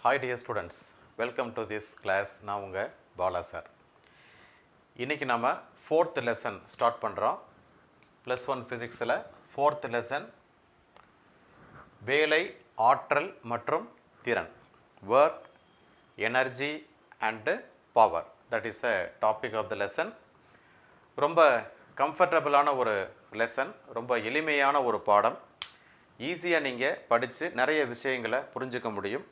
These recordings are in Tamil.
Hi dear students, welcome to this class. நான் உங்கள் பாலா சார். இன்றைக்கி நம்ம 4th lesson ஸ்டார்ட் பண்ணுறோம். +1 ஃபிசிக்ஸில் 4th lesson வேலை, ஆற்றல் மற்றும் திறன், work, energy and power. That is the topic of the lesson. ரொம்ப கம்ஃபர்டபுளான ஒரு லெசன், ரொம்ப எளிமையான ஒரு பாடம். ஈஸியாக நீங்கள் படித்து நிறைய விஷயங்களை புரிஞ்சுக்க முடியும்.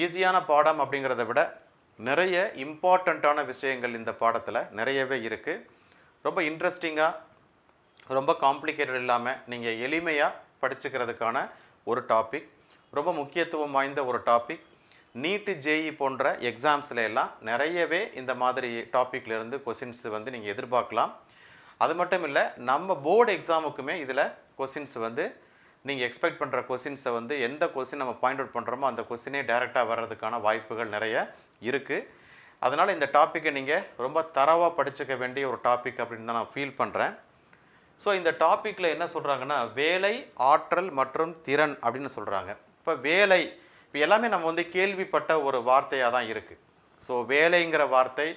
ஈஸியான பாடம் அப்படிங்கிறத விட நிறைய இம்பார்ட்டண்ட்டான விஷயங்கள் இந்த பாடத்தில் நிறையவே இருக்குது. ரொம்ப இன்ட்ரெஸ்டிங்காக, ரொம்ப காம்ப்ளிகேட்டட் இல்லாமல் நீங்கள் எளிமையாக படிச்சுக்கிறதுக்கான ஒரு டாபிக், ரொம்ப முக்கியத்துவம் வாய்ந்த ஒரு டாபிக். நீட்டு, ஜேஇ போன்ற எக்ஸாம்ஸில் எல்லாம் நிறையவே இந்த மாதிரி டாப்பிக்லேருந்து கொஷின்ஸ் வந்து நீங்கள் எதிர்பார்க்கலாம். அது மட்டும் இல்லை, நம்ம போர்டு எக்ஸாமுக்குமே இதில் கொஷின்ஸ் வந்து நீங்கள் எக்ஸ்பெக்ட் பண்ணுற கொஷின்ஸை வந்து எந்த கொஷின் நம்ம பாயிண்ட் அவுட் பண்ணுறோமோ அந்த கொஷினே டைரெக்டாக வர்றதுக்கான வாய்ப்புகள் நிறைய இருக்குது. அதனால் இந்த டாப்பிக்கை நீங்கள் ரொம்ப தரவாக படிச்சுக்க வேண்டிய ஒரு டாபிக் அப்படின்னு தான் நான் ஃபீல் பண்ணுறேன். ஸோ இந்த டாப்பிக்கில் என்ன சொல்கிறாங்கன்னா, வேலை, ஆற்றல் மற்றும் திறன் அப்படின்னு சொல்கிறாங்க. இப்போ வேலை, இப்போ எல்லாமே நம்ம வந்து கேள்விப்பட்ட ஒரு வார்த்தையாக தான் இருக்குது. ஸோ வேலைங்கிற வார்த்தை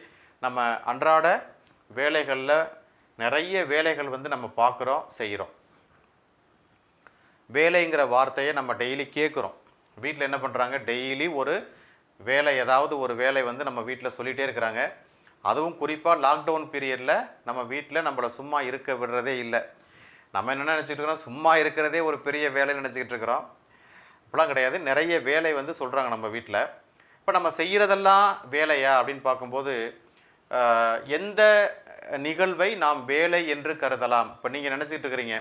நம்ம அன்றாட வேலைகளில் நிறைய வேலைகள் வந்து நம்ம பார்க்குறோம், செய்கிறோம். வேலைங்கிற வார்த்தையை நம்ம டெய்லி கேட்குறோம். வீட்டில் என்ன பண்ணுறாங்க, டெய்லி ஒரு வேலை, ஏதாவது ஒரு வேலை வந்து நம்ம வீட்டில் சொல்லிகிட்டே இருக்கிறாங்க. அதுவும் குறிப்பாக லாக்டவுன் பீரியடில் நம்ம வீட்டில் நம்மளை சும்மா இருக்க விடுறதே இல்லை. நம்ம என்ன நினச்சிட்டு இருக்கிறோம், சும்மா இருக்கிறதே ஒரு பெரிய வேலைன்னு நினச்சிக்கிட்டு இருக்கிறோம். அப்படிலாம் கிடையாது, நிறைய வேலை வந்து சொல்கிறாங்க நம்ம வீட்டில். இப்போ நம்ம செய்கிறதெல்லாம் வேலையா அப்படின்னு பார்க்கும்போது எந்த நிகழ்வை நாம் வேலை என்று கருதலாம்? இப்போ நீங்கள் நினச்சிக்கிட்டு இருக்கிறீங்க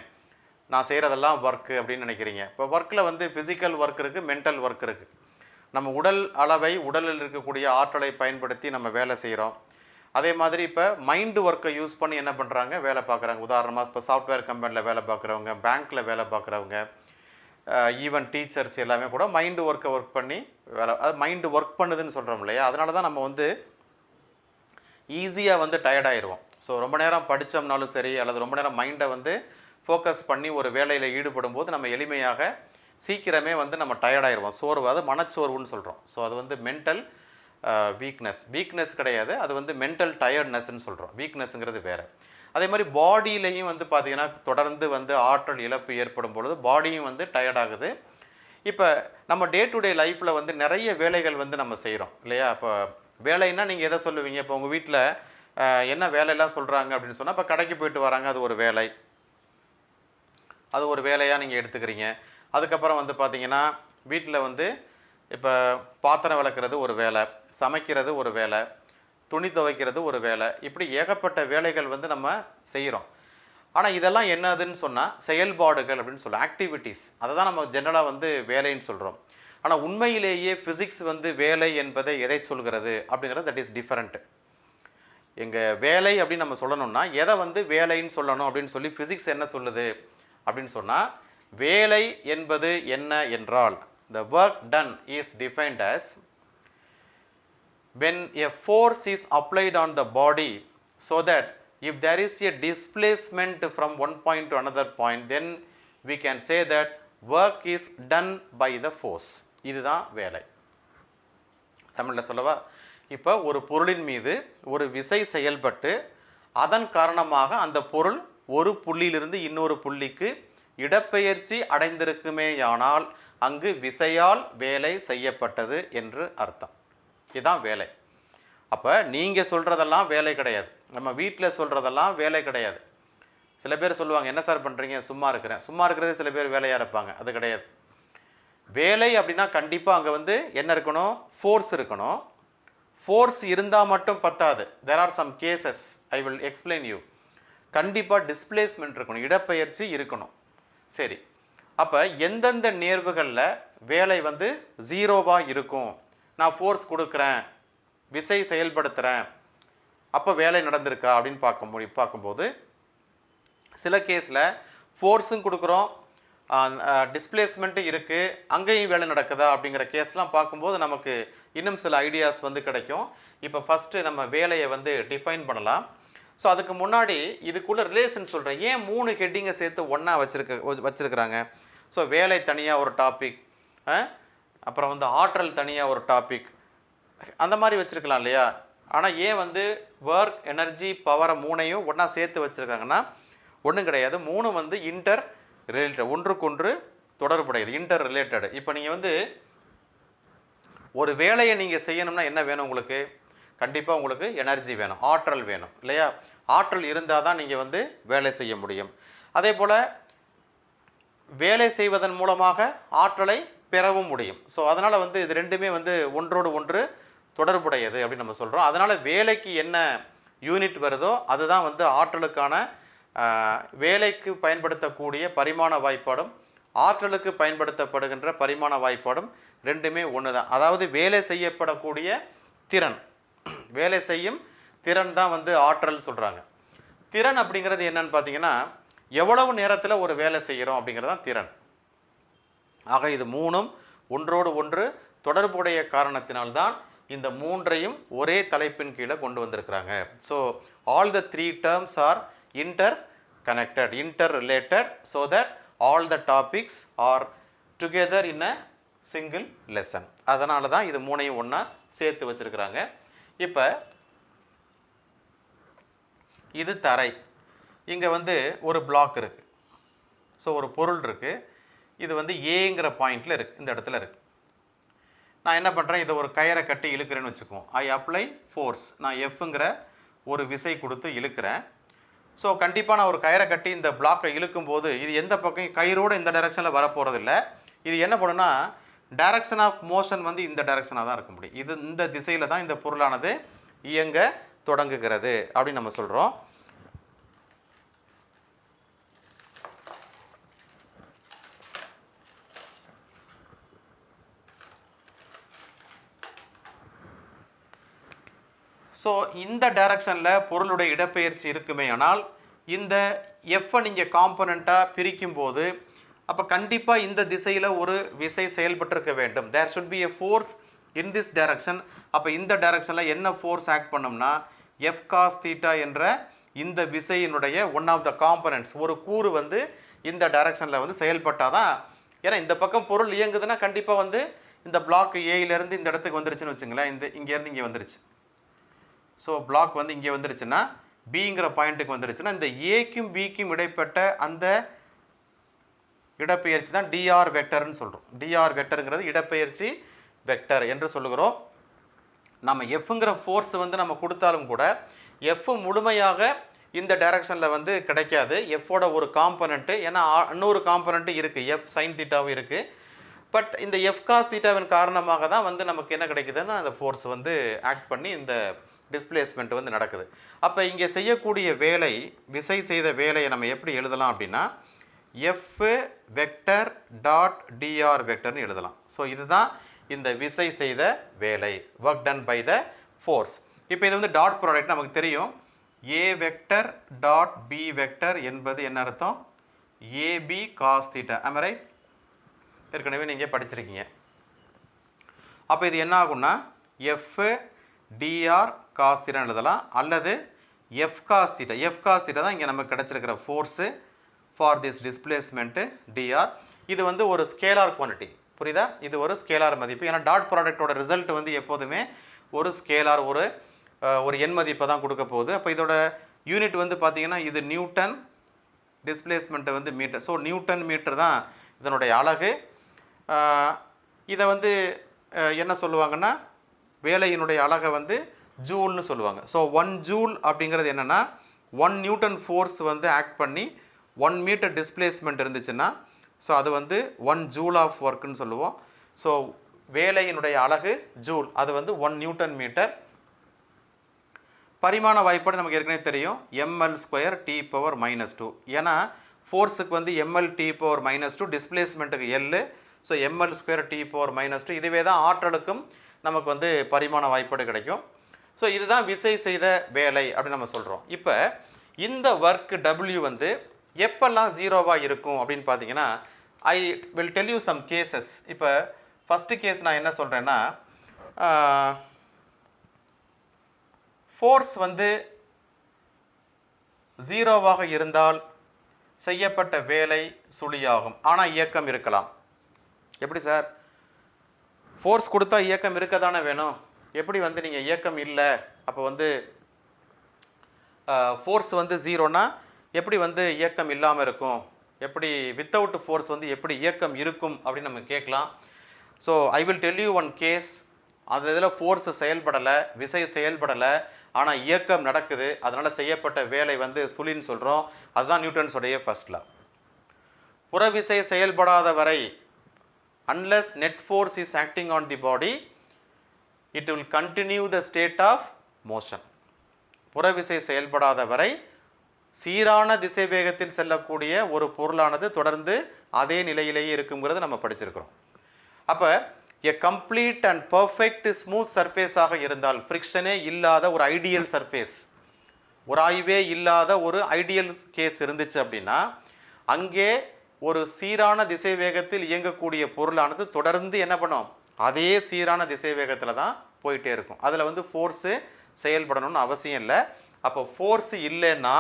நான் செய்கிறதெல்லாம் ஒர்க்கு அப்படின்னு நினைக்கிறீங்க. இப்போ ஒர்க்கில் வந்து ஃபிசிக்கல் ஒர்க் இருக்குது, மென்டல் ஒர்க் இருக்குது. நம்ம உடல் அளவை, உடலில் இருக்கக்கூடிய ஆற்றலை பயன்படுத்தி நம்ம வேலை செய்கிறோம். அதே மாதிரி இப்போ மைண்டு ஒர்க்கை யூஸ் பண்ணி என்ன பண்ணுறாங்க, வேலை பார்க்குறாங்க. உதாரணமாக இப்போ சாஃப்ட்வேர் கம்பெனியில் வேலை பார்க்குறவங்க, பேங்க்கில் வேலை பார்க்குறவங்க, ஈவன் டீச்சர்ஸ் எல்லாமே கூட மைண்டு ஒர்க்கை ஒர்க் பண்ணி வேலை, அது மைண்டு ஒர்க் பண்ணுதுன்னு சொல்கிறோம் இல்லையா? அதனால தான் நம்ம வந்து ஈஸியாக வந்து டயர்டாயிடுவோம். ஸோ ரொம்ப நேரம் படித்தோம்னாலும் சரி, அல்லது ரொம்ப நேரம் மைண்டை வந்து ஃபோக்கஸ் பண்ணி ஒரு வேலையில் ஈடுபடும் போது நம்ம எளிமையாக சீக்கிரமே வந்து நம்ம டயர்டாயிடுவோம். சோர்வு, அது மனச்சோர்வுன்னு சொல்கிறோம். ஸோ அது வந்து மென்டல் வீக்னஸ் கிடையாது, அது வந்து மென்டல் டயர்ட்னஸ்ன்னு சொல்கிறோம். வீக்னஸ்ங்கிறது வேறு. அதே மாதிரி பாடியிலையும் வந்து பார்த்திங்கன்னா தொடர்ந்து வந்து ஆற்றல் இழப்பு ஏற்படும் பொழுது பாடியும் வந்து டயர்டாகுது. இப்போ நம்ம டே டு டே லைஃப்பில் வந்து நிறைய வேலைகள் வந்து நம்ம செய்கிறோம் இல்லையா? இப்போ வேலைன்னா நீங்கள் எதை சொல்லுவீங்க? இப்போ உங்கள் வீட்டில் என்ன வேலையெல்லாம் சொல்கிறாங்க அப்படின்னு சொன்னால், இப்போ கடைக்கு போயிட்டு வராங்க, அது ஒரு வேலை, அது ஒரு வேலையாக நீங்கள் எடுத்துக்கிறீங்க. அதுக்கப்புறம் வந்து பார்த்திங்கன்னா வீட்டில் வந்து இப்போ பாத்திரம் விளக்குறது ஒரு வேலை, சமைக்கிறது ஒரு வேலை, துணி துவைக்கிறது ஒரு வேலை, இப்படி ஏகப்பட்ட வேலைகள் வந்து நம்ம செய்கிறோம். ஆனால் இதெல்லாம் என்னதுன்னு சொன்னால் செயல்பாடுகள் அப்படின்னு சொல்லுவோம், ஆக்டிவிட்டீஸ். அதை தான் நம்ம ஜென்ரலாக வந்து வேலைன்னு சொல்கிறோம். ஆனால் உண்மையிலேயே ஃபிசிக்ஸ் வந்து வேலை என்பதை எதை சொல்கிறது அப்படிங்கிறது தட் இஸ் டிஃபரெண்ட். எங்கள் வேலை அப்படின்னு நம்ம சொல்லணும்னா எதை வந்து வேலைன்னு சொல்லணும் அப்படின்னு சொல்லி ஃபிசிக்ஸ் என்ன சொல்லுது அப்படின்னு சொன்னால், வேலை என்பது என்ன என்றால், the work done is defined as when a force is applied on the body so that if there is a displacement from one point to another point, then we can say that work is done by the force. இதுதான் வேலை. தமிழில் சொல்லவா? இப்போ ஒரு பொருளின் மீது ஒரு விசை செயல்பட்டு அதன் காரணமாக அந்த பொருள் ஒரு புள்ளியிலிருந்து இன்னொரு புள்ளிக்கு இடப்பெயர்ச்சி அடைந்திருக்குமேயானால் அங்கு விசையால் வேலை செய்யப்பட்டது என்று அர்த்தம். இதுதான் வேலை. அப்போ நீங்கள் சொல்கிறதெல்லாம் வேலை கிடையாது, நம்ம வீட்டில் சொல்கிறதெல்லாம் வேலை கிடையாது. சில பேர் சொல்லுவாங்க, என்ன சார் பண்ணுறீங்க, சும்மா இருக்கிறேன். சும்மா இருக்கிறதே சில பேர் வேலையாக இருப்பாங்க, அது கிடையாது. வேலை அப்படின்னா கண்டிப்பாக அங்கே வந்து என்ன இருக்கணும், ஃபோர்ஸ் இருக்கணும். ஃபோர்ஸ் இருந்தால் மட்டும் பத்தாது. there are some cases, I will explain you. கண்டிப்பாக டிஸ்பிளேஸ்மெண்ட் இருக்கணும், இடப்பெயர்ச்சி இருக்கணும். சரி, அப்போ எந்தெந்த நேர்வுகளில் வேலை வந்து ஜீரோவாக இருக்கும், நான் ஃபோர்ஸ் கொடுக்குறேன், விசை செயல்படுத்துகிறேன், அப்போ வேலை நடந்திருக்கா அப்படின்னு பார்க்கும்போது சில கேஸில் ஃபோர்ஸும் கொடுக்குறோம், டிஸ்பிளேஸ்மெண்ட்டும் இருக்குது, அங்கேயும் வேலை நடக்குதா அப்படிங்கிற கேஸ்லாம் பார்க்கும்போது நமக்கு இன்னும் சில ஐடியாஸ் வந்து கிடைக்கும். இப்போ ஃபஸ்ட்டு நம்ம வேலையை வந்து டிஃபைன் பண்ணலாம். ஸோ அதுக்கு முன்னாடி இதுக்குள்ள ரிலேஷன் சொல்கிறேன். ஏன் 3 ஹெட்டிங்கை சேர்த்து ஒன்றா வச்சுருக்கிறாங்க? ஸோ வேலை தனியாக ஒரு டாபிக், அப்புறம் வந்து ஆற்றல் தனியாக ஒரு டாபிக், அந்த மாதிரி வச்சுருக்கலாம் இல்லையா? ஆனால் ஏன் வந்து ஒர்க், எனர்ஜி, பவரை மூணையும் ஒன்றா சேர்த்து வச்சுருக்காங்கன்னா ஒன்றும் கிடையாது. மூணு வந்து இன்டர் ரிலேட்டட், ஒன்றுக்கொன்று தொடர்புடையது, இன்டர் ரிலேட்டடு. இப்போ நீங்கள் வந்து ஒரு வேலையை நீங்கள் செய்யணும்னா என்ன வேணும் உங்களுக்கு? கண்டிப்பாக உங்களுக்கு எனர்ஜி வேணும், ஆற்றல் வேணும் இல்லையா? ஆற்றல் இருந்தால் தான் நீங்கள் வந்து வேலை செய்ய முடியும். அதே போல் வேலை செய்வதன் மூலமாக ஆற்றலை பெறவும் முடியும். ஸோ அதனால் வந்து இது ரெண்டுமே வந்து ஒன்றோடு ஒன்று தொடர்புடையது அப்படின்னு நம்ம சொல்கிறோம். அதனால் வேலைக்கு என்ன யூனிட் வருதோ அதுதான் வந்து ஆற்றலுக்கான வேலைக்கு பயன்படுத்தக்கூடிய பரிமாண வாய்ப்பாடும் ஆற்றலுக்கு பயன்படுத்தப்படுகின்ற பரிமாண வாய்ப்பாடும் ரெண்டுமே ஒன்று தான். அதாவது வேலை செய்யப்படக்கூடிய திறன், வேலை செய்யும் திறன் தான் வந்து ஆற்றல் சொல்கிறாங்க. திறன் அப்படிங்கிறது என்னன்னு பார்த்தீங்கன்னா எவ்வளவு நேரத்தில் ஒரு வேலை செய்கிறோம் அப்படிங்கிறது தான் திறன். ஆக இது மூணும் ஒன்றோடு ஒன்று தொடர்புடைய காரணத்தினால்தான் இந்த மூன்றையும் ஒரே தலைப்பின் கீழே கொண்டு வந்திருக்கிறாங்க. So all the three terms R inter connected, inter related, so that all the topics are together in a single lesson. அதனால தான் இது மூணையும் ஒன்றா சேர்த்து வச்சுருக்கிறாங்க. இப்போ இது தரை, இங்கே வந்து ஒரு பிளாக் இருக்குது. ஸோ ஒரு பொருள் இருக்குது, இது வந்து ஏங்கிற பாயிண்டில் இருக்குது, இந்த இடத்துல இருக்குது. நான் என்ன பண்ணுறேன், இதை ஒரு கயிறை கட்டி இழுக்கிறேன்னு வச்சுக்குவோம். ஐ அப்ளை ஃபோர்ஸ், நான் எஃப்ங்கிற ஒரு விசை கொடுத்து இழுக்கிறேன். ஸோ கண்டிப்பாக நான் ஒரு கயிறை கட்டி இந்த பிளாக்கை இழுக்கும்போது இது எந்த பக்கம் கயிறோடு இந்த டைரெக்ஷனில் வரப்போகிறதில்ல. இது என்ன பண்ணுன்னா டைரக்ஷன் ஆஃப் மோஷன் வந்து இந்த டைரக்ஷனாக தான் இருக்க முடியும். இது இந்த திசையில் தான் இந்த பொருளானது இயங்க தொடங்குகிறது அப்படின்னு நம்ம சொல்கிறோம். ஸோ இந்த டைரக்ஷனில் பொருளுடைய இடப்பெயர்ச்சி இருக்குமே, ஆனால் இந்த எஃப்பை நீங்கள் காம்பனண்ட்டாக பிரிக்கும்போது அப்போ கண்டிப்பாக இந்த திசையில் ஒரு விசை செயல்பட்டிருக்க வேண்டும். There should be a force in this direction. அப்போ இந்த டைரக்ஷனில் என்ன ஃபோர்ஸ் ஆக்ட் பண்ணோம்னா எஃப் காஸ் தீட்டா என்ற இந்த விசையினுடைய ஒன் ஆஃப் த காம்பனன்ட்ஸ், ஒரு கூறு வந்து இந்த டைரக்ஷனில் வந்து செயல்பட்டால் தான். ஏன்னா இந்த பக்கம் பொருள் இயங்குதுன்னா கண்டிப்பாக வந்து இந்த பிளாக் ஏயிலேருந்து இந்த இடத்துக்கு வந்துருச்சுன்னு வச்சுங்களேன், இந்த இங்கேருந்து இங்கே வந்துருச்சு. ஸோ பிளாக் வந்து இங்கே வந்துருச்சுன்னா பிங்கிற பாயிண்ட்டுக்கு வந்துருச்சுன்னா இந்த ஏக்கும் பிக்கும் இடைப்பட்ட அந்த இடப்பெயர்ச்சி தான் டிஆர் வெக்டர்னு சொல்கிறோம். டிஆர் வெக்டருங்கிறது இடப்பெயர்ச்சி வெக்டர் என்று சொல்லுகிறோம். நம்ம எஃப்ங்கிற ஃபோர்ஸ் வந்து நம்ம கொடுத்தாலும் கூட எஃப் முழுமையாக இந்த டைரக்ஷனில் வந்து கிடைக்காது. எஃப்போட ஒரு காம்பனண்ட்டு, ஏன்னா இன்னொரு காம்பனண்ட்டு இருக்குது, எஃப் சைன் தீட்டாவும் இருக்குது. பட் இந்த எஃப் காஸ் தீட்டாவின் காரணமாக தான் வந்து நமக்கு என்ன கிடைக்குதுன்னா அந்த ஃபோர்ஸ் வந்து ஆக்ட் பண்ணி இந்த டிஸ்பிளேஸ்மெண்ட் வந்து நடக்குது. அப்போ இங்கே செய்யக்கூடிய வேலை, விசை செய்த வேலையை நம்ம எப்படி எழுதலாம் அப்படின்னா எஃப் வெக்டர் டாட் டிஆர் வெக்டர்னு எழுதலாம். ஸோ இதுதான் இந்த விசை செய்த வேலை, work done by the force. இப்போ இது வந்து டாட் ப்ராடக்ட் நமக்கு தெரியும். A vector dot B vector என்பது என்ன அர்த்தம்? AB cos theta. ஆம் ரைட்? ஏற்கனவே நீங்கள் படிச்சிருக்கீங்க. அப்போ இது என்ன ஆகும்னா எஃப் டிஆர் காஸ் தீட்டா எழுதலாம், அல்லது F cos theta. F cos theta தான் இங்கே நமக்கு கிடச்சிருக்கிற force for this displacement DR. இது வந்து ஒரு ஸ்கேலார் குவான்டிட்டி, புரியுதா? இது ஒரு ஸ்கேலார் மதிப்பு. ஏன்னா டாட் ப்ராடக்டோட ரிசல்ட் வந்து எப்போதுமே ஒரு ஸ்கேலார், ஒரு எண் மதிப்பை தான் கொடுக்க போகுது. அப்போ இதோட யூனிட் வந்து பார்த்திங்கன்னா இது நியூட்டன், டிஸ்பிளேஸ்மெண்ட்டு வந்து மீட்டர். ஸோ நியூட்டன் மீட்டர் தான் இதனுடைய அலகு. இதை வந்து என்ன சொல்லுவாங்கன்னா வேலையினுடைய அலகை வந்து ஜூல்னு சொல்லுவாங்க. ஸோ 1 ஜூல் அப்படிங்கிறது என்னென்னா 1 நியூட்டன் ஃபோர்ஸ் வந்து ஆக்ட் பண்ணி 1 மீட்டர் டிஸ்பிளேஸ்மெண்ட் இருந்துச்சுன்னா ஸோ அது வந்து 1 ஜூல் ஆஃப் ஒர்க்குன்னு சொல்லுவோம். ஸோ வேலையினுடைய அலகு ஜூல், அது வந்து 1 நியூட்டன் மீட்டர். பரிமாண வாய்ப்பாடு நமக்கு ஏற்கனவே தெரியும், ml² T⁻². ஏன்னா ஃபோர்ஸுக்கு வந்து ml T⁻², டிஸ்பிளேஸ்மெண்ட்டுக்கு L. So ml² T⁻². இதுவே தான் ஆற்றலுக்கும் நமக்கு வந்து பரிமாண வாய்ப்பாடு கிடைக்கும். ஸோ இதுதான் விசை செய்த வேலை அப்படின்னு நம்ம சொல்கிறோம். இப்போ இந்த ஒர்க் W வந்து எப்பெல்லாம் ஜீரோவாக இருக்கும் அப்படின்னு பார்த்தீங்கன்னா I will tell you some cases. இப்போ ஃபஸ்ட்டு கேஸ் நான் என்ன சொல்கிறேன்னா ஃபோர்ஸ் வந்து ஜீரோவாக இருந்தால் செய்யப்பட்ட வேலை சுழியாகும், ஆனால் இயக்கம் இருக்கலாம். எப்படி சார்? ஃபோர்ஸ் கொடுத்தா இயக்கம் இருக்க தானே வேணும். எப்படி வந்து நீங்கள் இயக்கம் இல்லை அப்போ வந்து ஃபோர்ஸ் வந்து ஜீரோனா எப்படி வந்து இயக்கம் இல்லாமல் இருக்கும், எப்படி வித்தவுட் ஃபோர்ஸ் வந்து எப்படி இயக்கம் இருக்கும் அப்படின்னு நம்ம கேட்கலாம். So I will tell you one case. அந்த இதில் ஃபோர்ஸ் செயல்படலை, விசை செயல்படலை, ஆனால் இயக்கம் நடக்குது. அதனால் செய்யப்பட்ட வேலை வந்து சுழின்னு சொல்கிறோம். அதுதான் நியூட்டன்ஸுடைய ஃபர்ஸ்ட் லா. புறவிசை செயல்படாத வரை, unless net force is acting on the body, it will continue the state of motion. புறவிசை செயல்படாத வரை சீரான திசை வேகத்தில் செல்லக்கூடிய ஒரு பொருளானது தொடர்ந்து அதே நிலையிலேயே இருக்குங்கிறத நம்ம படிச்சிருக்கிறோம். அப்போ a complete and perfect smooth surface ஆக இருந்தால், ஃப்ரிக்ஷனே இல்லாத ஒரு ஐடியல் சர்ஃபேஸ், உராய்வே இல்லாத ஒரு ஐடியல் கேஸ் இருந்துச்சு அப்படின்னா, அங்கே ஒரு சீரான திசை வேகத்தில் இயங்கக்கூடிய பொருளானது தொடர்ந்து என்ன பண்ணும், அதே சீரான திசை வேகத்தில் தான் போயிட்டே இருக்கும். அதில் வந்து ஃபோர்ஸு செயல்படணும்னு அவசியம் இல்லை. அப்போ ஃபோர்ஸ் இல்லைன்னா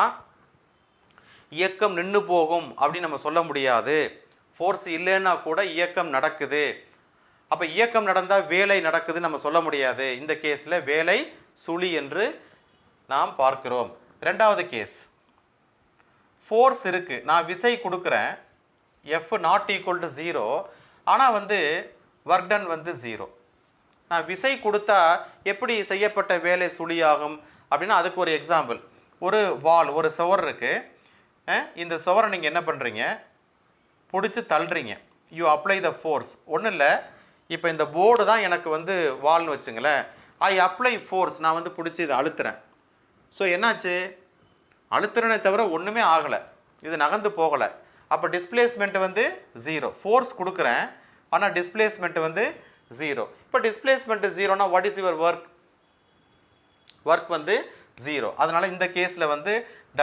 இயக்கம் நின்று போகும் அப்படின்னு நம்ம சொல்ல முடியாது. ஃபோர்ஸ் இல்லைன்னா கூட இயக்கம் நடக்குது. அப்போ இயக்கம் நடந்தால் வேலை நடக்குதுன்னு நம்ம சொல்ல முடியாது. இந்த கேஸில் வேலை சுழி என்று நாம் பார்க்கிறோம். ரெண்டாவது கேஸ், ஃபோர்ஸ் இருக்குது, நான் விசை கொடுக்குறேன், எஃப் நாட் ஈக்குவல் டு 0, ஆனால் வந்து ஒர்க் டன் வந்து 0. நான் விசை கொடுத்தா எப்படி செய்யப்பட்ட வேலை சுழியாகும் அப்படின்னா, அதுக்கு ஒரு எக்ஸாம்பிள். ஒரு வால், ஒரு சுவர் இருக்குது. இந்த சுவரை நீங்கள் என்ன பண்ணுறீங்க, பிடிச்சி தள்ளுறீங்க. You apply the force. ஒன்றும் இல்லை, இப்போ இந்த போர்டு தான் எனக்கு வந்து வால்னு வச்சுங்களேன். ஐ அப்ளை ஃபோர்ஸ், நான் வந்து பிடிச்சி இதை அழுத்துறேன். ஸோ என்னாச்சு, அழுத்துறனே தவிர ஒன்றுமே ஆகலை, இது நகர்ந்து போகலை. அப்போ டிஸ்பிளேஸ்மெண்ட் வந்து 0. ஃபோர்ஸ் கொடுக்குறேன், ஆனால் டிஸ்பிளேஸ்மெண்ட் வந்து 0. இப்போ டிஸ்பிளேஸ்மெண்ட் 0னா what is your work? Work வந்து 0. அதனால் இந்த கேஸில் வந்து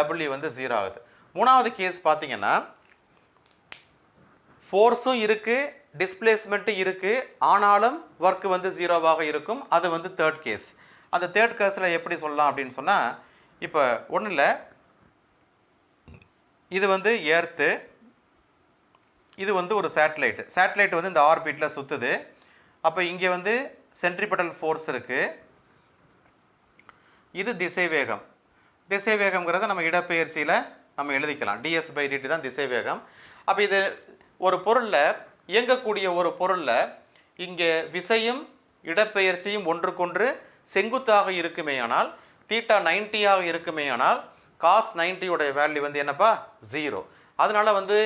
W வந்து 0 ஆகுது. மூணாவது கேஸ் பார்த்தீங்கன்னா, ஃபோர்ஸும் இருக்குது, டிஸ்பிளேஸ்மெண்ட்டும் இருக்குது, ஆனாலும் ஒர்க் வந்து 0வாக இருக்கும். அது வந்து தேர்ட் கேஸ். அந்த தேர்ட் கேஸில் எப்படி சொல்லலாம் அப்படின்னு சொன்னால், இப்போ ஒன்றும் இல்லை, இது வந்து எர்த்து, இது வந்து ஒரு சேட்டலைட். சேட்டலைட் வந்து இந்த ஆர்பிட்டில் சுற்றுது. அப்போ இங்கே வந்து சென்ட்ரிபெட்டல் ஃபோர்ஸ் இருக்குது, இது திசை வேகம். திசை வேகம்ங்கிறத நம்ம இடப்பெயர்ச்சியில் நம்ம எழுதிக்கலாம். ds/dt தான் திசை வேகம். அப்போ இது ஒரு பொருளில், இயங்கக்கூடிய ஒரு பொருளில் இங்கே விசையும் இடப்பெயர்ச்சியும் ஒன்றுக்கொன்று செங்குத்தாக இருக்குமேயானால், தீட்டா 90ஆக இருக்குமேயானால், காஸ் 90 உடைய வேல்யூ வந்து என்னப்பா 0. அதனால வந்து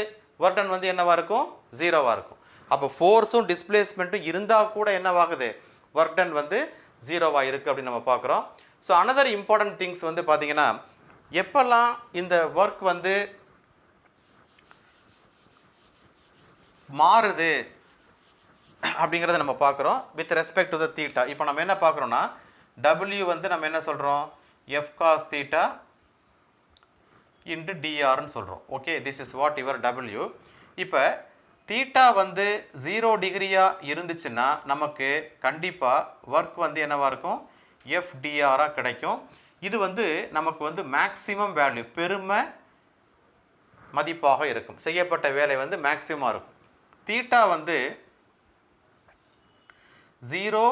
ஒர்க் டன் வந்து என்னவாக இருக்கும், 0வாக இருக்கும். அப்போ ஃபோர்ஸும் டிஸ்பிளேஸ்மெண்ட்டும் இருந்தால் கூட என்னவாகுது, ஒர்க் டன் வந்து 0வாக இருக்குது அப்படின்னு நம்ம பார்க்குறோம். ஸோ அனதர் இம்பார்ட்டன்ட் திங்ஸ் வந்து பார்த்தீங்கன்னா, எப்பெல்லாம் இந்த ஒர்க் வந்து மாறுது அப்படிங்கிறத நம்ம பார்க்குறோம் with respect to the theta. இப்போ நம்ம என்ன பார்க்குறோன்னா, W வந்து நம்ம என்ன சொல்கிறோம், எஃப் காஸ் தீட்டா இன்ட்டு டிஆர்னு சொல்கிறோம். Okay, this is what your W. இப்போ தீட்டா வந்து 0 டிகிரியாக இருந்துச்சுன்னா நமக்கு கண்டிப்பாக ஒர்க் வந்து என்னவாக இருக்கும், எஃப்டிஆராக கிடைக்கும். இது வந்து நமக்கு வந்து மேக்ஸிமம் வேல்யூ, பெருமை மதிப்பாக இருக்கும். செய்யப்பட்ட வேலை வந்து மேக்ஸிமமாக இருக்கும். தீட்டா வந்து 0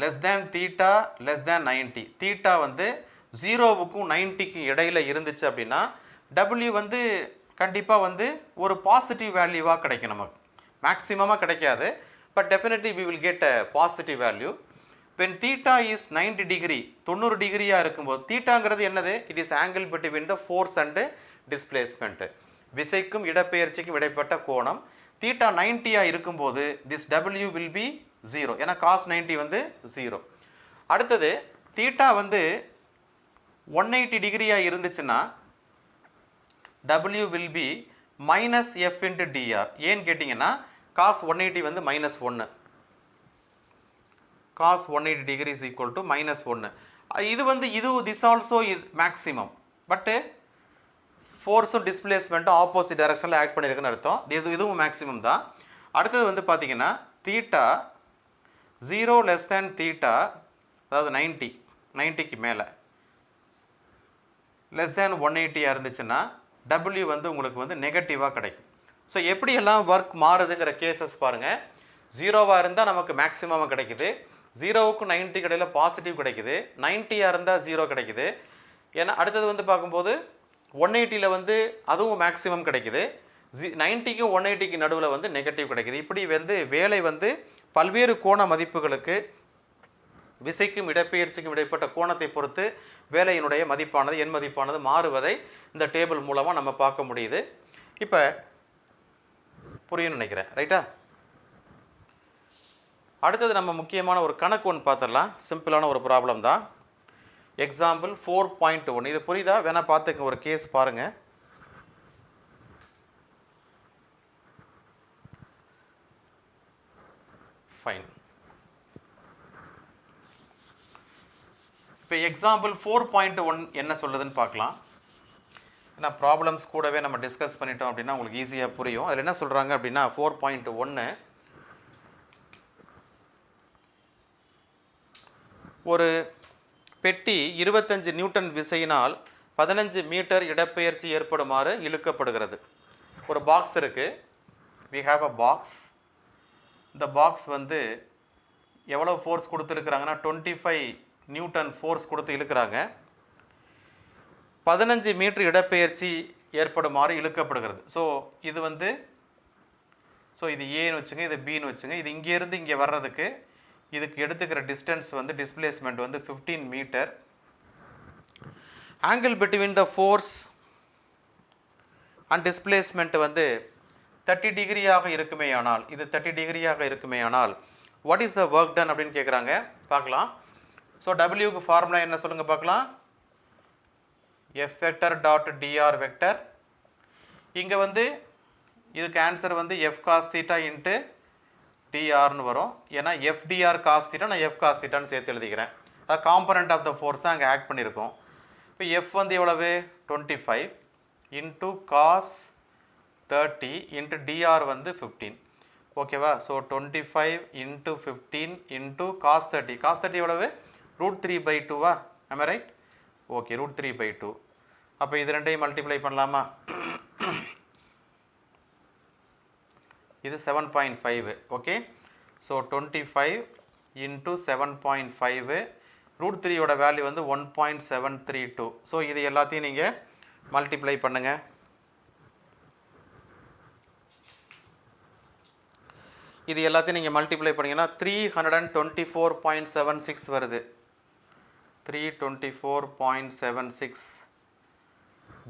less than theta less than 90. Theta வந்து 0வுக்கும் 90க்கும் இடையில் இருந்துச்சு அப்படின்னா W வந்து கண்டிப்பாக வந்து ஒரு பாசிட்டிவ் வேல்யூவாக கிடைக்கும். நமக்கு மேக்ஸிமமாக கிடைக்காது, but definitely we will get a positive value. when theta is 90 degree, 90 டிகிரியாக இருக்கும்போது, தீட்டாங்கிறது என்னது, it is angle between the force and displacement, விசைக்கும் இடப்பெயர்ச்சிக்கும் இடைப்பட்ட கோணம். தீட்டா 90ஆக இருக்கும்போது திஸ் W will be 0, ஏன்னா காஸ் 90 வந்து 0. அடுத்தது தீட்டா வந்து 180 டிகிரியாக இருந்துச்சுன்னா W will be minus F into dr. ஏன்னு கேட்டிங்கன்னா காஸ் 180 வந்து -1, cos 180 degree is equal to -1. இது வந்து திஸ் ஆல்சோ மேக்ஸிமம், பட்டு ஃபோர்ஸும் டிஸ்பிளேஸ்மெண்ட்டும் ஆப்போசிட் டைரக்ஷனில் ஆக்ட் பண்ணியிருக்குன்னு அர்த்தம். இதுவும் மேக்ஸிமம் தான். அடுத்தது வந்து பார்த்தீங்கன்னா தீட்டா 0 லெஸ் தேன் தீட்டா, அதாவது 90க்கு மேலே லெஸ் தேன் 180 இருந்துச்சுன்னா W வந்து உங்களுக்கு வந்து நெகட்டிவாக கிடைக்கும். ஸோ எப்படியெல்லாம் ஒர்க் மாறுதுங்கிற கேசஸ் பாருங்கள். ஜீரோவாக இருந்தால் நமக்கு மேக்ஸிமம் கிடைக்குது, 0க்கு 90 இடையில பாசிட்டிவ் கிடைக்குது, 90யாக இருந்தால் 0 கிடைக்குது. ஏன்னா அடுத்தது வந்து பார்க்கும்போது 180ல் வந்து அதுவும் மேக்ஸிமம் கிடைக்குது, 90க்கும் 180க்கு நடுவில் வந்து நெகட்டிவ் கிடைக்குது. இப்படி வந்து வேலை வந்து பல்வேறு கோண மதிப்புகளுக்கு விசைக்கும் இடப்பெயர்ச்சிக்கும் இடைப்பட்ட கோணத்தை பொறுத்து வேலையினுடைய மதிப்பானது எண் மதிப்பானது மாறுவதை இந்த டேபிள் மூலமாக நம்ம பார்க்க முடியுது. இப்போ புரியும்னு நினைக்கிறேன், ரைட்டா? அடுத்தது நம்ம முக்கியமான ஒரு கணக்கு ஒன்று பார்த்துடலாம். சிம்பிளான ஒரு ப்ராப்ளம் தான். எக்ஸாம்பிள் 4.1. இது புரியுதா? வேணால் பார்த்துக்க, ஒரு கேஸ் பாருங்கள். ஃபைன். இப்போ எக்ஸாம்பிள் 4.1 என்ன சொல்லுதுன்னு பார்க்கலாம். ஏன்னா ப்ராப்ளம்ஸ் கூடவே நம்ம டிஸ்கஸ் பண்ணிட்டோம் அப்படின்னா உங்களுக்கு ஈஸியாக புரியும். அதில் என்ன சொல்கிறாங்க அப்படின்னா 4.1 ஒரு பெட்டி 25 நியூட்டன் விசையினால் 15 மீட்டர் இடப்பெயர்ச்சி ஏற்படுமாறு இழுக்கப்படுகிறது. ஒரு பாக்ஸ் இருக்குது, we have a box. இந்த பாக்ஸ் வந்து எவ்வளோ ஃபோர்ஸ் கொடுத்துருக்குறாங்கன்னா 25 நியூட்டன் ஃபோர்ஸ் கொடுத்து இழுக்கிறாங்க. 15 மீட்டர் இடப்பெயர்ச்சி ஏற்படுமாறு இழுக்கப்படுகிறது. ஸோ இது வந்து இது ஏன்னு வச்சுங்க, இது பின்னு வச்சுங்க. இது இங்கேருந்து இங்கே வர்றதுக்கு இதுக்கு எடுத்துக்கிற டிஸ்டன்ஸ் வந்து டிஸ்பிளேஸ்மெண்ட் வந்து 15 மீட்டர். Angle between the force and displacement வந்து 30 டிகிரியாக இருக்குமே ஆனால், இது 30 டிகிரியாக இருக்குமே ஆனால் what is the work done அப்படின்னு கேட்குறாங்க. பார்க்கலாம். ஸோ டபிள்யூக்கு ஃபார்முலா என்ன சொல்லுங்கள் பார்க்கலாம். F vector dot dr vector. இங்கே வந்து இதுக்கு ஆன்சர் வந்து எஃப் காஸ் தீட்டா இன்ட்டு டிஆர்னு வரும். ஏன்னா எஃப் டிஆர் காஸ் தீட்டா, நான் எஃப் காஸ் தீட்டான்னு சேர்த்து எழுதிக்கிறேன். அது காம்பனண்ட் ஆஃப் த ஃபோர்ஸ் தான் அங்கே ஆக்ட் பண்ணியிருக்கோம். இப்போ எஃப் வந்து எவ்வளவு 25 இன்ட்டு காஸ் 30 இன்ட்டு டிஆர் வந்து 15. ஓகேவா? So 25 into 15 into cos 30. Cos 30 எவ்வளவு √3/2வா? am I right? ஓகே, √3/2. அப்போ இது ரெண்டையும் மல்டிப்ளை பண்ணலாமா? இது 7.5. ஓகே, ஸோ 25 இன்ட்டு 7.5, √3யோட வேல்யூ வந்து 1.732. ஸோ இது எல்லாத்தையும் நீங்கள் மல்டிப்ளை பண்ணுங்கள். இது எல்லாத்தையும் நீங்கள் மல்டிப்ளை பண்ணிங்கன்னா 324.76 வருது. 324.76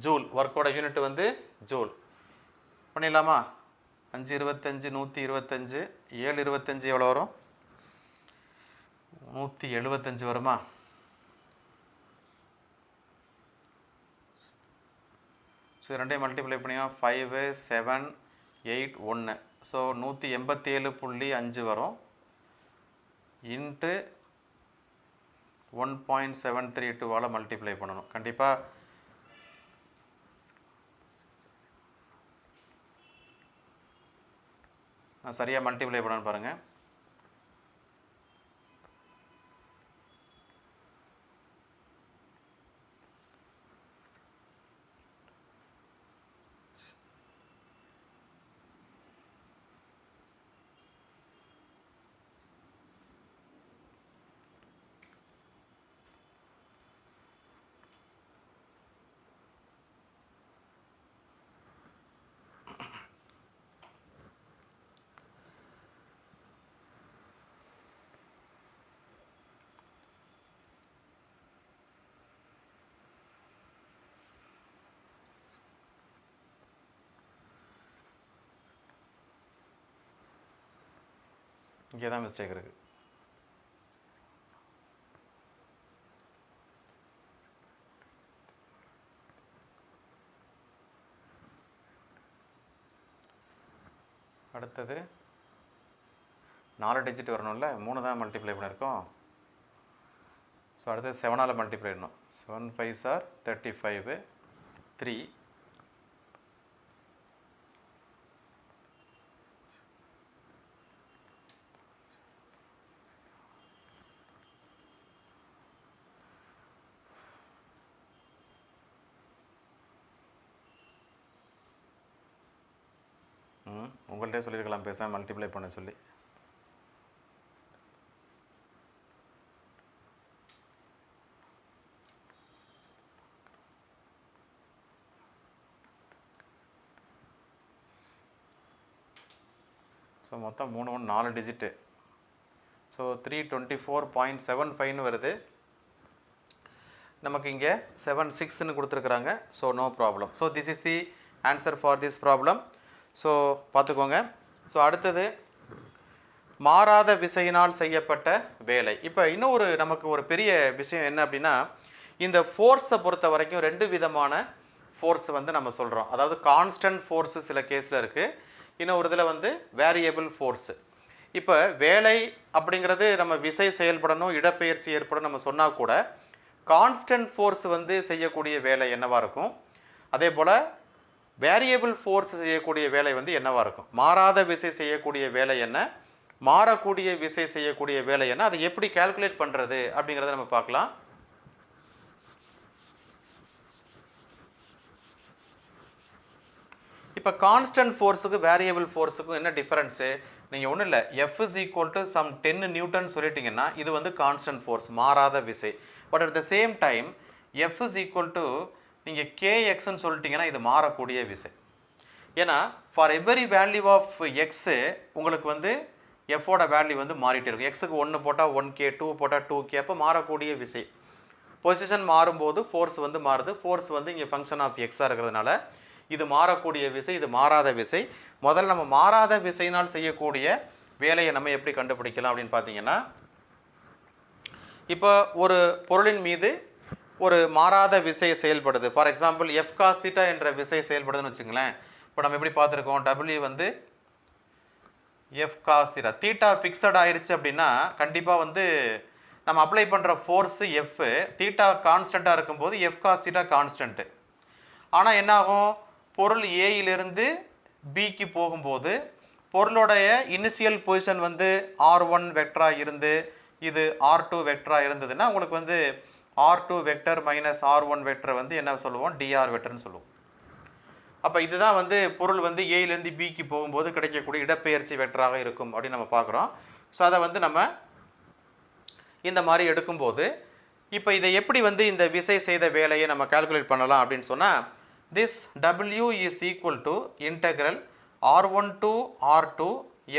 ஜூல். ஒர்க்கோட யூனிட் வந்து ஜூல். பண்ணிடலாமா? 525 125 725 எவ்வளோ வரும்? 175 வருமா? ஸோ ரெண்டையும் மல்டிப்ளை பண்ணியா 5 7 8 1. ஸோ 187.5 வரும் இன்ட்டு 1.732வால் மல்டிப்ளை பண்ணணும். கண்டிப்பாக நான் சரியாக மல்டிப்ளை பண்ணணும்னு பாருங்கள். இங்கே தான் மிஸ்டேக் இருக்குது. அடுத்தது 4 டிஜிட் வரணும்ல, 3 தான் மல்டிப்ளை பண்ணியிருக்கோம். ஸோ அடுத்தது 7ஆல் மல்டிப்ளை பண்ணணும். 7 5s are 35 3. உங்கள்கிட்ட சொல்லியிருக்கலாம் பேசாமல் மல்டிப்ளை பண்ண சொல்லி. ஸோ மொத்தம் 3 1 4 டிஜிட்டு. ஸோ 324.75 வருது. நமக்கு இங்கே 76ன்னு கொடுத்துருக்குறாங்க. So no problem. So this is the answer for this problem. So பார்த்துக்கோங்க. ஸோ அடுத்தது மாறாத விசையினால் செய்யப்பட்ட வேலை. இப்போ இன்னொரு நமக்கு ஒரு பெரிய விஷயம் என்ன அப்படின்னா, இந்த ஃபோர்ஸை பொறுத்த வரைக்கும் 2 விதமான ஃபோர்ஸ் வந்து நம்ம சொல்கிறோம். அதாவது கான்ஸ்டன்ட் ஃபோர்ஸு சில கேஸில் இருக்குது, இன்னொரு இதில் வந்து வேரியபிள் ஃபோர்ஸு. இப்போ வேலை அப்படிங்கிறது நம்ம விசை செயல்படணும், இடப்பெயர்ச்சி ஏற்படும் நம்ம சொன்னால் கூட கான்ஸ்டன்ட் ஃபோர்ஸ் வந்து செய்யக்கூடிய வேலை என்னவாக இருக்கும், அதே போல் வேரியபிள் ஃபோர்ஸ் செய்யக்கூடிய வேலை வந்து என்னவாக இருக்கும். மாறாத விசை செய்யக்கூடிய வேலை என்ன, மாறக்கூடிய விசை செய்யக்கூடிய வேலை என்ன, அதை எப்படி கால்குலேட் பண்ணுறது அப்படிங்கிறத நம்ம பார்க்கலாம். இப்போ கான்ஸ்டன்ட் ஃபோர்ஸுக்கு வேரியபிள் ஃபோர்ஸுக்கும் என்ன டிஃபரன்ஸு, நீங்கள் ஒன்றும் இல்லை, F is equal to some 10 Newton சொல்லிட்டீங்கன்னா இது வந்து கான்ஸ்டன்ட் ஃபோர்ஸ், மாறாத விசை. But at the same time F is equal to நீங்கள் KXன்னு சொல்லிட்டீங்கன்னா இது மாறக்கூடிய விசை. ஏன்னா for every value of x உங்களுக்கு வந்து எஃபோட வேல்யூ வந்து மாறிட்டு இருக்கும். எக்ஸுக்கு 1 போட்டால் 1K, 2 போட்டால் 2K, அப்போ மாறக்கூடிய விசை. பொசிஷன் மாறும்போது ஃபோர்ஸ் வந்து மாறுது. ஃபோர்ஸ் வந்து இங்கே ஃபங்க்ஷன் ஆஃப் எக்ஸாக இருக்கிறதுனால இது மாறக்கூடிய விசை, இது மாறாத விசை. முதல்ல நம்ம மாறாத விசையினால் செய்யக்கூடிய வேலையை நம்ம எப்படி கண்டுபிடிக்கலாம் அப்படின்னு பார்த்தீங்கன்னா, இப்போ ஒரு பொருளின் மீது ஒரு மாறாத விசை செயல்படுது. ஃபார் எக்ஸாம்பிள் F cos θ என்ற விசை செயல்படுதுன்னு வச்சுங்களேன். இப்போ நம்ம எப்படி பார்த்துருக்கோம், W வந்து F cos θ, தீட்டா ஃபிக்ஸட் ஆயிடுச்சு அப்படின்னா கண்டிப்பாக வந்து நம்ம அப்ளை பண்ணுற ஃபோர்ஸு F, தீட்டா கான்ஸ்டண்ட்டாக இருக்கும்போது F cos θ கான்ஸ்டன்ட்டு. ஆனால் என்னாகும், பொருள் ஏயிலிருந்து பிக்கு போகும்போது பொருளுடைய இனிஷியல் பொசிஷன் வந்து R1 வெக்டராக இருந்து இது R2 வெக்டராக இருந்ததுன்னா உங்களுக்கு வந்து R2 vector minus R1 vector வந்து என்ன சொல்லுவோம், dr வெக்டர்னு சொல்லுவோம். அப்போ இதுதான் வந்து பொருள் வந்து ஏயிலேருந்து பிக்கு போகும்போது கிடைக்கக்கூடிய இடப்பெயர்ச்சி வெக்டராக இருக்கும் அப்படின்னு நம்ம பார்க்குறோம். ஸோ அதை வந்து நம்ம இந்த மாதிரி எடுக்கும்போது இப்போ இதை எப்படி வந்து இந்த விசை செய்த வேலையை நம்ம கால்குலேட் பண்ணலாம் அப்படின்னு சொன்னால், this W is equal to integral R1 to R2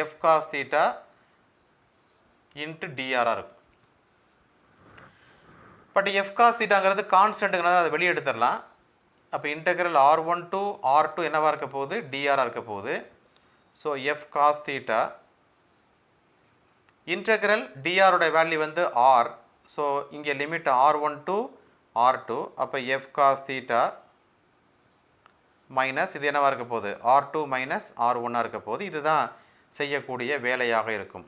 F cos θ into dr இருக்கும். பட் F cos θங்கிறது கான்ஸ்டன்ட்டுங்கிறத அதை வெளியே எடுத்துடலாம். அப்போ இன்டெக்ரல் R1 to R2 என்னவாக இருக்க போகுது, dr இருக்க போகுது. So F cos θ integral dr உடைய வேல்யூ வந்து R. ஸோ இங்கே லிமிட் R1 to R2, அப்போ F cos θ மைனஸ் இது என்னவாக இருக்க போகுது, R2 மைனஸ் R1 இருக்க போகுது. இதுதான் செய்யக்கூடிய வேலையாக இருக்கும்.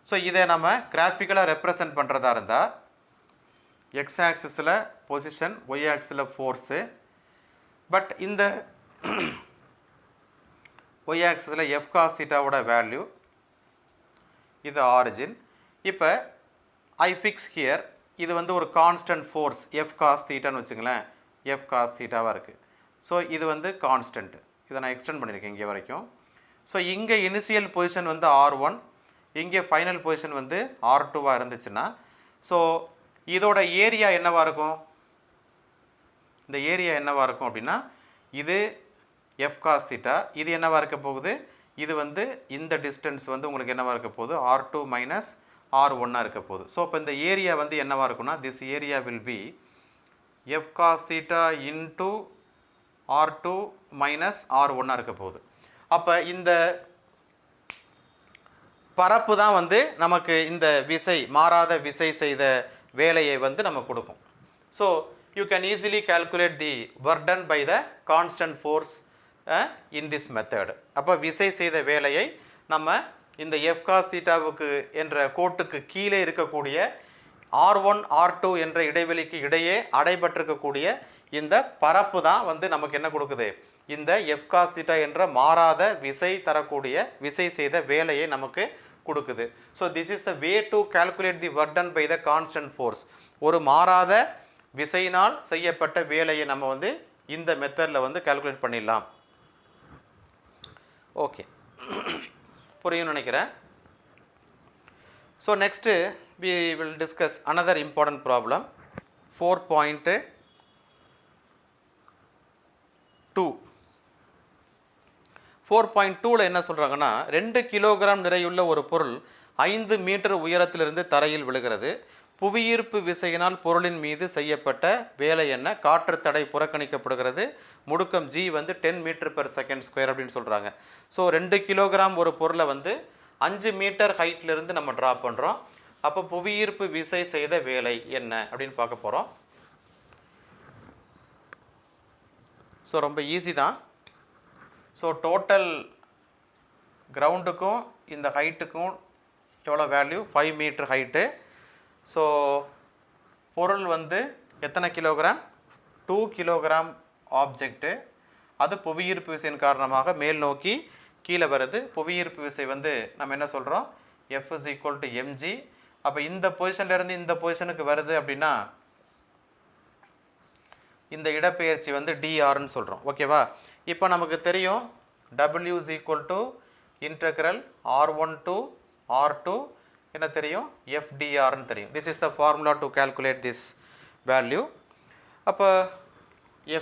ஸோ இதை நம்ம கிராஃபிக்கலாக ரெப்ரசன்ட் பண்ணுறதா இருந்தால் எக்ஸ் ஆக்சிஸில் பொசிஷன், ஒய் ஆக்சிஸில் ஃபோர்ஸு, பட் இந்த ஒய் ஆக்சிஸில் F cos θவோட வேல்யூ, இது ஆரிஜின். இப்போ ஐ ஃபிக்ஸ் ஹியர், இது வந்து ஒரு கான்ஸ்டன்ட் ஃபோர்ஸ் F cos θன்னு வச்சுங்களேன், F cos θவாக இருக்குது. ஸோ இது வந்து கான்ஸ்டன்ட், இதை நான் எக்ஸ்டெண்ட் பண்ணியிருக்கேன் இங்கே வரைக்கும். ஸோ இங்கே இனிஷியல் பொசிஷன் வந்து R1, இங்கே ஃபைனல் பொசிஷன் வந்து R2வாக இருந்துச்சுன்னா, ஸோ இதோட ஏரியா என்னவாக இருக்கும், இந்த ஏரியா என்னவாக இருக்கும் அப்படின்னா இது F cos θ, இது என்னவாக இருக்க போகுது, இது வந்து இந்த டிஸ்டன்ஸ் வந்து உங்களுக்கு என்னவாக இருக்க போகுது, R2 மைனஸ் R1 இருக்க போகுது. ஸோ இப்போ இந்த ஏரியா வந்து என்னவாக இருக்குன்னா, this area will be F cos θ into R2 minus R1 இருக்க போகுது. அப்போ இந்த பரப்பு தான் வந்து நமக்கு இந்த விசை, மாறாத விசை செய்த வேலையை வந்து நம்ம கொடுக்கும். So you can easily calculate the work done by the constant force in this method. அப்போ விசை செய்த வேலையை நம்ம இந்த F cos θவுக்கு என்ற கோட்டுக்கு கீழே இருக்கக்கூடிய R1 R2 என்ற இடைவெளிக்கு இடையே அடைபட்டிருக்கக்கூடிய இந்த பரப்பு தான் வந்து நமக்கு என்ன கொடுக்குது, இந்த F cos θ என்ற மாறாத விசை தரக்கூடிய விசை செய்த வேலையை நமக்கு கொடுக்குது. So this is the way to calculate the work done by the constant force. ஒரு மாறாத விசையினால் செய்யப்பட்ட வேலையை நம்ம வந்து இந்த மெத்தடில் வந்து கால்குலேட் பண்ணிடலாம். ஓகே, புரியும் நினைக்கிறேன். So next we will discuss another important problem, 4.2. 4.2ல என்ன சொல்கிறாங்கன்னா 2 கிலோகிராம் நிறையுள்ள ஒரு பொருள் 5 மீட்டர் உயரத்திலிருந்து தரையில் விழுகிறது. புவியீர்ப்பு விசையினால் பொருளின் மீது செய்யப்பட்ட வேலை என்ன? காற்று தடை புறக்கணிக்கப்படுகிறது. முடுக்கம் G வந்து 10 மீட்டர்/செகண்ட் ஸ்கொயர் அப்படின்னு சொல்கிறாங்க. ஸோ 2 கிலோகிராம் ஒரு பொருளை வந்து 5 மீட்டர் ஹைட்லேருந்து நம்ம ட்ரா பண்ணுறோம். அப்போ புவியீர்ப்பு விசை செய்த வேலை என்ன அப்படின்னு பார்க்க போகிறோம். ஸோ ரொம்ப ஈஸி தான். ஸோ டோட்டல் கிரவுண்டுக்கும் இந்த ஹைட்டுக்கும் எவ்வளோ வேல்யூ? 5 metre height. ஸோ பொருள் வந்து எத்தனை கிலோகிராம்? 2 kilogram object. அது புவியீர்ப்பு விசையின் காரணமாக மேல் நோக்கி கீழே வருது. புவியீர்ப்பு விசை வந்து நம்ம என்ன சொல்கிறோம்? F is equal to mg. அப்போ இந்த பொசிஷன்லேருந்து இந்த பொசிஷனுக்கு வருது அப்படின்னா இந்த இடப்பெயர்ச்சி வந்து dRன்னு சொல்கிறோம். ஓகேவா? இப்போ நமக்கு தெரியும் W is equal to integral R1 to R2 என்ன தெரியும்? FDRன்னு தெரியும். This is the formula to calculate this value. அப்போ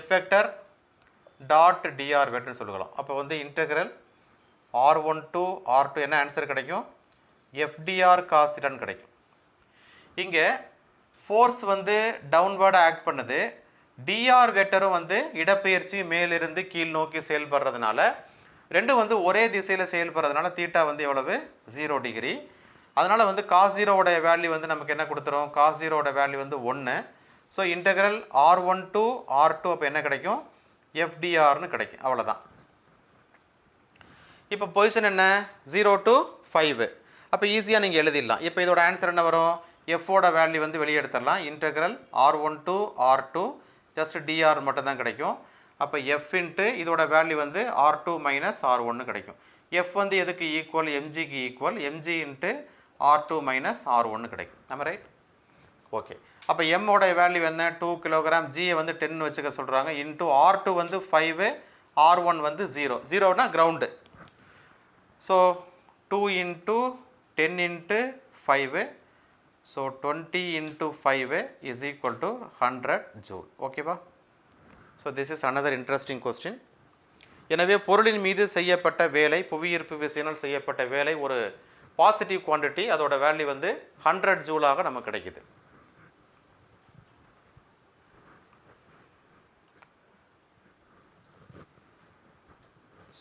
F vector dot dr vector சொல்லுகிறோம். அப்போ வந்து integral R1 to R2 என்ன ஆன்சர் கிடைக்கும்? FDR cos θ கிடைக்கும். இங்கே ஃபோர்ஸ் வந்து டவுன்வர்டாக ஆக்ட் பண்ணுது. dr வெக்டரும் வந்து இடப்பெயர்ச்சி மேலிருந்து கீழ் நோக்கி செயல்படுறதுனால ரெண்டும் வந்து ஒரே திசையில் செயல்படுறதுனால தீட்டா வந்து எவ்வளவு? 0 டிகிரி. அதனால் வந்து காஸ் 0வோட வேல்யூ வந்து நமக்கு என்ன கொடுத்துரும்? காஸ் 0வோட வேல்யூ வந்து 1. So integral R1 to R2 அப்போ என்ன கிடைக்கும்? FDRன்னு கிடைக்கும். அவ்வளோதான். இப்போ பொசிஷன் என்ன? 0 to 5. அப்போ ஈஸியாக நீங்கள் எழுதிடலாம். இப்போ இதோட ஆன்சர் என்ன வரும்? எஃபோட வேல்யூ வந்து வெளியே எடுத்துடலாம். Integral R1 to R2 just dr மட்டும் தான் கிடைக்கும். அப்போ f இன்ட்டு இதோட வேல்யூ வந்து R2 மைனஸ் R1 கிடைக்கும். f வந்து எதுக்கு ஈக்குவல்? mgக்கு equal. mg into R2 minus R1 கிடைக்கும். நம்ம ரைட்? ஓகே. அப்போ m-ஓட வேல்யூ என்ன? 2 கிலோகிராம். g-யை வந்து 10 வச்சுக்க சொல்கிறாங்க. இன்ட்டு R2 வந்து 5, R1 வந்து 0. 0னா ground. So 2 into 10 into 5. So 20 into 5 is equal to 100 joule. ஓகேவா? So this is another interesting question. எனவே பொருளின் மீது செய்யப்பட்ட வேலை, புவியீர்ப்பு விசையினால் செய்யப்பட்ட வேலை ஒரு பாசிட்டிவ் குவான்டிட்டி. அதோட வேல்யூ வந்து 100 ஜூலாக நமக்கு கிடைக்குது.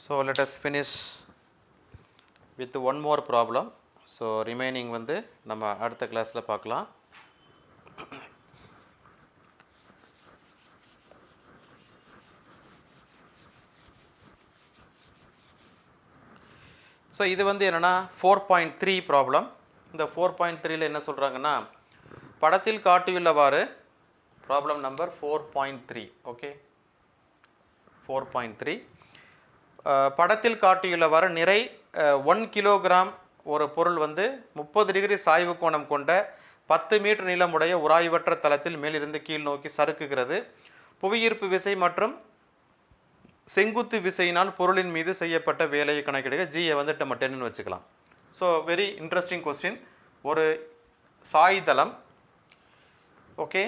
So let us finish with one more problem. So remaining வந்து நம்ம அடுத்த கிளாஸில் பார்க்கலாம். ஸோ இது வந்து என்னென்னா 4.3 ப்ராப்ளம். இந்த 4.3ல என்ன சொல்கிறாங்கன்னா, படத்தில் காட்டியுள்ளவாறு ப்ராப்ளம் நம்பர் 4.3. ஓகே, 4.3 படத்தில் காட்டியுள்ளவாறு நிறை 1 கிலோகிராம் ஒரு பொருள் வந்து 30 டிகிரி சாய்வு கோணம் கொண்ட 10 மீட்டர் நீளமுடைய உராய்வற்ற தளத்தில் மேலிருந்து கீழ் நோக்கி சறுக்குகிறது. புவியீர்ப்பு விசை மற்றும் செங்குத்து விசையினால் பொருளின் மீது செய்யப்பட்ட வேலையை கணக்கிடுக. ஜியை வந்து நம்ம 10ன்னு வச்சுக்கலாம். So very interesting question. ஒரு சாய்தளம். ஓகே,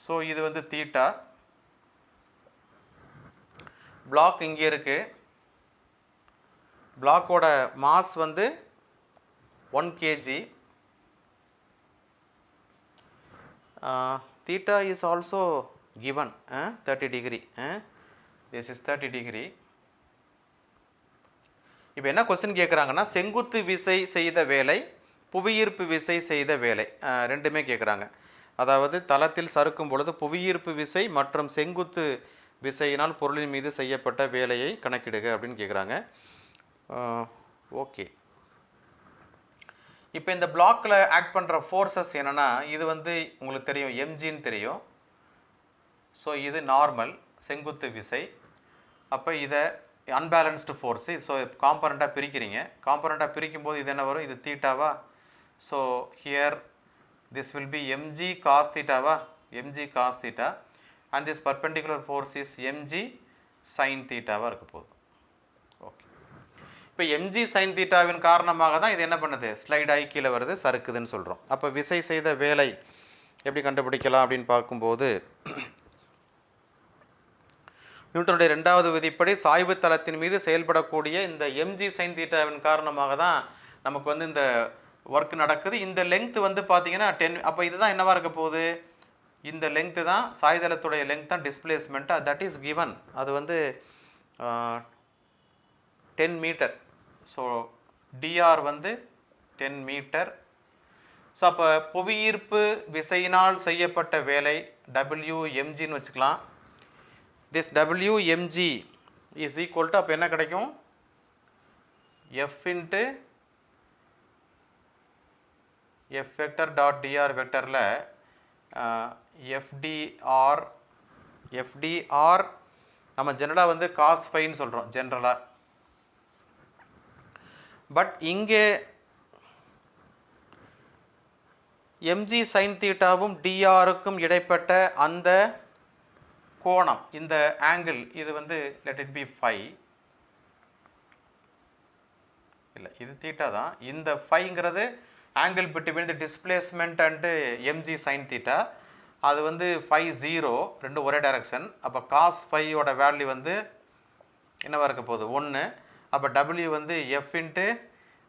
ஸோ இது வந்து தீட்டா. பிளாக் இங்கே இருக்குது. பிளாக்கோட மாஸ் வந்து 1 kg. Theta is also given 30 degree. This is 30 degree. இப்போ என்ன கொஸ்டின் கேட்குறாங்கன்னா, செங்குத்து விசை செய்த வேலை, புவியீர்ப்பு விசை செய்த வேலை ரெண்டுமே கேட்குறாங்க. அதாவது தளத்தில் சறுக்கும் பொழுது புவியீர்ப்பு விசை மற்றும் செங்குத்து விசையினால் பொருளின் மீது செய்யப்பட்ட வேலையை கணக்கிடுக அப்படின்னு கேட்குறாங்க. ஓகே, இப்போ இந்த பிளாக்கில் ஆக்ட் பண்ணுற ஃபோர்ஸஸ் என்னென்னா, இது வந்து உங்களுக்கு தெரியும் எம்ஜின்னு தெரியும். ஸோ இது நார்மல் செங்குத்து விசை. அப்போ இதை அன்பேலன்ஸ்டு ஃபோர்ஸு. ஸோ காம்பனண்ட்டாக பிரிக்கிறீங்க. காம்பனண்ட்டாக பிரிக்கும் போது இது என்ன வரும்? இது தீட்டாவா? So here this will be MG cos தீட்டாவா? MG cos theta. And this perpendicular force is MG sine தீட்டாவாக இருக்க போகுது. ஓகே, இப்போ எம்ஜி சைன் தீட்டாவின் காரணமாக தான் இது என்ன பண்ணுது? ஸ்லைட் ஆகி கீழே வருது, சறுக்குதுன்னு சொல்கிறோம். அப்போ விசை செய்த வேலை எப்படி கண்டுபிடிக்கலாம் அப்படின்னு பார்க்கும்போது, நியூட்டனுடைய ரெண்டாவது விதிப்படி சாய்வு தளத்தின் மீது செயல்படக்கூடிய இந்த mg sin தீட்டாவின் காரணமாக தான் நமக்கு வந்து இந்த ஒர்க் நடக்குது. இந்த லெங்த் வந்து பார்த்தீங்கன்னா 10. அப்போ இதுதான் என்னவா இருக்க போகுது, இந்த லெங்க்த்து தான் சாய்தளத்துடைய லெங்க் தான் டிஸ்பிளேஸ்மெண்ட், தட் இஸ் கிவன். அது வந்து 10 மீட்டர். ஸோ டிஆர் வந்து 10 மீட்டர். ஸோ அப்போ புவியீர்ப்பு விசையினால் செய்யப்பட்ட வேலை WmGன்னு வச்சுக்கலாம். This WmG is equal to அப்போ என்ன கிடைக்கும், F into F vector dot DR வெக்டரில் FDR நம்ம ஜெனரலாக வந்து காஸ் ஃபைன்னு சொல்கிறோம் ஜென்ரலாக. பட் இங்கே mg sin தீட்டாவும் டிஆருக்கும் இடைப்பட்ட அந்த கோணம், இந்த ஆங்கிள், இது வந்து லெட் இட் பி ஃபை. இல்லை, இது தீட்டா தான். இந்த ஃபைங்கிறது angle between the displacement and mg sin தீட்டா. அது வந்து ஃபை 0, ரெண்டும் ஒரே டைரக்ஷன். அப்போ காஸ் ஃபையோட வேல்யூ வந்து என்னவா இருக்க போகுது, 1. அப்போ W வந்து F இன்ட்டு,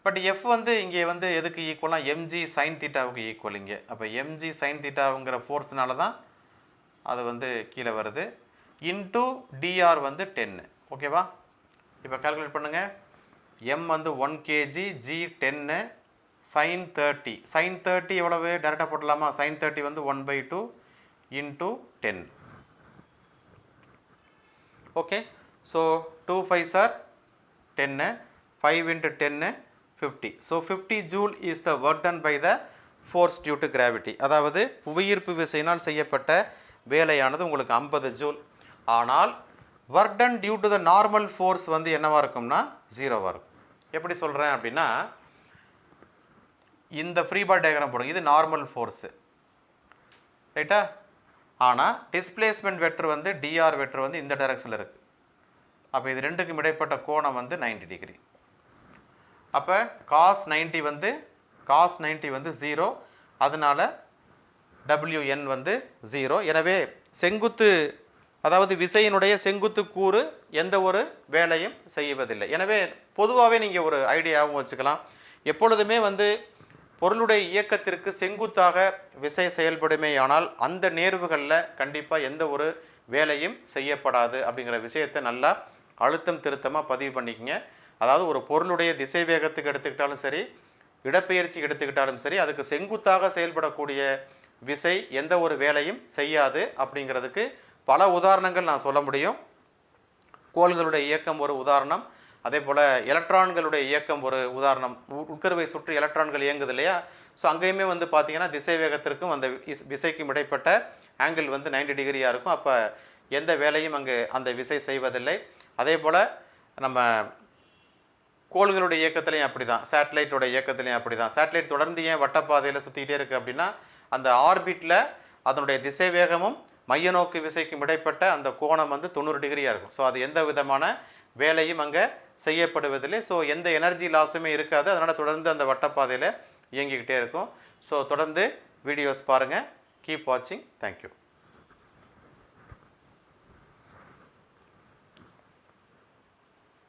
பட் F வந்து இங்கே வந்து எதுக்கு ஈக்குவலாக, mg sin தீட்டாவுக்கு ஈக்குவல் இங்கே. அப்போ mg sin தீட்டாவுங்கிற ஃபோர்ஸ்னால தான் அது வந்து கீழே வருது. இன்டூ டிஆர் வந்து 10. ஓகேவா? இப்போ கால்குலேட் பண்ணுங்கள். M வந்து 1 kg, G 10, sin 30. sin 30 எவ்வளவு டேரெக்டாக போட்டலாமா, sin 30 வந்து 1/2 into 10. Okay, so 2 5s are 10, 5 into 10 50. So 50 joule is the work done by the force due to gravity. அதாவது புவியீர்ப்பு விசையினால் செய்யப்பட்ட வேலையானது உங்களுக்கு 50 ஜூல். ஆனால் work done due to the normal force வந்து என்னவாக இருக்கும்னா 0வாக இருக்கும். எப்படி சொல்கிறேன் அப்படின்னா, இந்த ஃப்ரீ பாடி டயக்ராம் போடுங்க, இது நார்மல் ஃபோர்ஸு, ரைட்டா? ஆனால் டிஸ்பிளேஸ்மெண்ட் வெக்டர் வந்து டிஆர் வெக்டர் வந்து இந்த டைரக்ஷனில் இருக்குது. அப்போ இது ரெண்டுக்கும் இடைப்பட்ட கோணம் வந்து 90 டிகிரி. அப்போ காஸ் 90 வந்து 0, அதனால் WN வந்து 0. எனவே செங்குத்து, அதாவது விசையினுடைய செங்குத்து கூறு எந்த ஒரு வேலையும் செய்வதில்லை. எனவே பொதுவாகவே நீங்கள் ஒரு ஐடியாவும் வச்சுக்கலாம், எப்பொழுதுமே வந்து பொருளுடைய இயக்கத்திற்கு செங்குத்தாக விசை செயல்படுமேயானால் அந்த நேர்வுகளில் கண்டிப்பாக எந்த ஒரு வேலையும் செய்யப்படாது அப்படிங்கிற விஷயத்தை நல்லா அழுத்தம் திருத்தமாக பதிவு பண்ணிக்கங்க. அதாவது ஒரு பொருளுடைய திசை வேகத்துக்கு எடுத்துக்கிட்டாலும் சரி, இடப்பெயர்ச்சிக்கு எடுத்துக்கிட்டாலும் சரி, அதுக்கு செங்குத்தாக செயல்படக்கூடிய விசை எந்த ஒரு வேலையும் செய்யாது அப்படிங்கிறதுக்கு பல உதாரணங்கள் நான் சொல்ல முடியும். கோள்களுடைய இயக்கம் ஒரு உதாரணம், அதே போல் எலக்ட்ரான்களுடைய இயக்கம் ஒரு உதாரணம். உட்கருவை சுற்றி எலக்ட்ரான்கள் இயங்குது இல்லையா? ஸோ அங்கேயுமே வந்து பார்த்திங்கன்னா திசை வேகத்திற்கும் அந்த விசைக்கும் இடைப்பட்ட ஆங்கிள் வந்து 90 டிகிரியாக இருக்கும். அப்போ எந்த வேலையும் அங்கே அந்த விசை செய்வதில்லை. அதே போல் நம்ம கோள்களுடைய இயக்கத்துலேயும் அப்படி தான், சேட்டலைட்டோட இயக்கத்துலேயும் அப்படி தான். சேட்டலைட் தொடர்ந்து ஏன் வட்டப்பாதையில் சுற்றிக்கிட்டே இருக்குது அப்படின்னா, அந்த ஆர்பிட்டில் அதனுடைய திசை வேகமும் மைய நோக்கு விசைக்கும் இடைப்பட்ட அந்த கோணம் வந்து 90 டிகிரியாக இருக்கும். ஸோ அது எந்த விதமான வேலையும் அங்கே செய்யப்படுவதில்லை. ஸோ எந்த எனர்ஜி லாஸுமே இருக்காது. அதனால் தொடர்ந்து அந்த வட்டப்பாதையில் இயங்கிக்கிட்டே இருக்கும். ஸோ தொடர்ந்து வீடியோஸ் பாருங்கள். கீப் வாட்சிங். தேங்க்யூ.